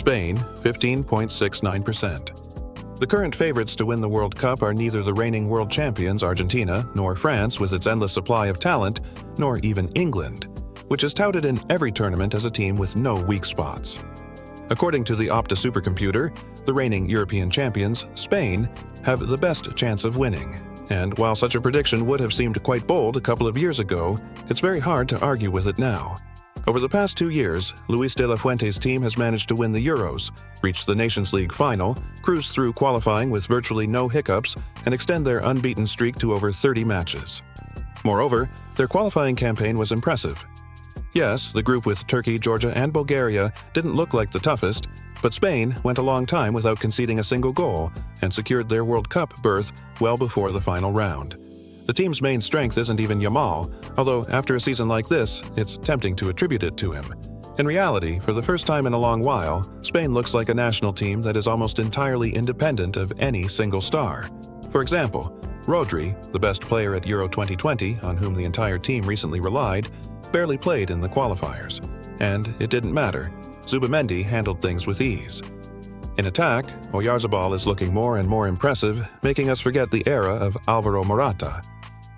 Spain, 15.69%. The current favorites to win the World Cup are neither the reigning world champions Argentina, nor France with its endless supply of talent, nor even England, which is touted in every tournament as a team with no weak spots. According to the Opta supercomputer, the reigning European champions, Spain, have the best chance of winning. And while such a prediction would have seemed quite bold a couple of years ago, it's very hard to argue with it now. Over the past 2 years, Luis de la Fuente's team has managed to win the Euros, reach the Nations League final, cruise through qualifying with virtually no hiccups, and extend their unbeaten streak to over 30 matches. Moreover, their qualifying campaign was impressive. Yes, the group with Turkey, Georgia, and Bulgaria didn't look like the toughest, but Spain went a long time without conceding a single goal and secured their World Cup berth well before the final round. The team's main strength isn't even Yamal, although after a season like this, it's tempting to attribute it to him. In reality, for the first time in a long while, Spain looks like a national team that is almost entirely independent of any single star. For example, Rodri, the best player at Euro 2020, on whom the entire team recently relied, barely played in the qualifiers. And it didn't matter. Zubamendi handled things with ease. In attack, Oyarzabal is looking more and more impressive, making us forget the era of Alvaro Morata.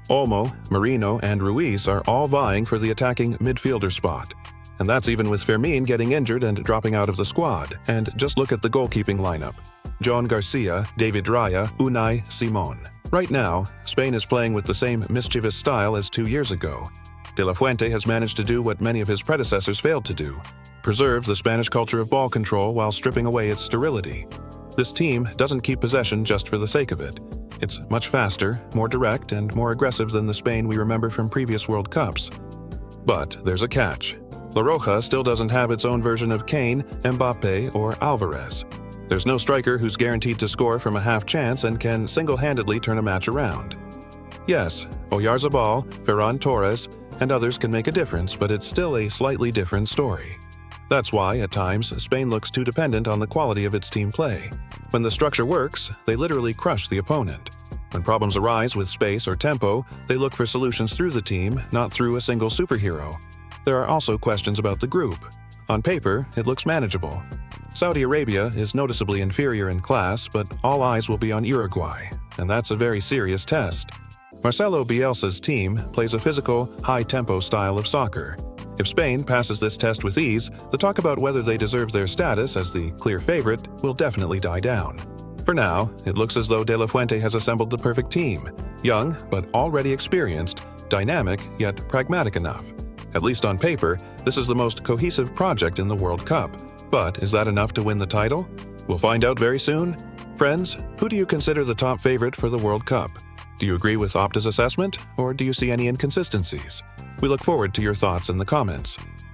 Olmo, Merino, and Ruiz are all vying for the attacking midfielder spot. And that's even with Fermin getting injured and dropping out of the squad. And just look at the goalkeeping lineup. John Garcia, David Raya, Unai Simon. Right now, Spain is playing with the same mischievous style as 2 years ago. De la Fuente has managed to do what many of his predecessors failed to do: preserve the Spanish culture of ball control while stripping away its sterility. This team doesn't keep possession just for the sake of it. It's much faster, more direct, and more aggressive than the Spain we remember from previous World Cups. But there's a catch. La Roja still doesn't have its own version of Kane, Mbappe, or Alvarez. There's no striker who's guaranteed to score from a half chance and can single-handedly turn a match around. Yes, Oyarzabal, Ferran Torres, and others can make a difference, but it's still a slightly different story. That's why, at times, Spain looks too dependent on the quality of its team play. When the structure works, they literally crush the opponent. When problems arise with space or tempo, they look for solutions through the team, not through a single superhero. There are also questions about the group. On paper, it looks manageable. Saudi Arabia is noticeably inferior in class, but all eyes will be on Uruguay, and that's a very serious test. Marcelo Bielsa's team plays a physical, high-tempo style of soccer. If Spain passes this test with ease, the talk about whether they deserve their status as the clear favorite will definitely die down. For now, it looks as though De La Fuente has assembled the perfect team: young but already experienced, dynamic yet pragmatic enough. At least on paper, this is the most cohesive project in the World Cup. But is that enough to win the title? We'll find out very soon. Friends, who do you consider the top favorite for the World Cup? Do you agree with Opta's assessment, or do you see any inconsistencies? We look forward to your thoughts in the comments.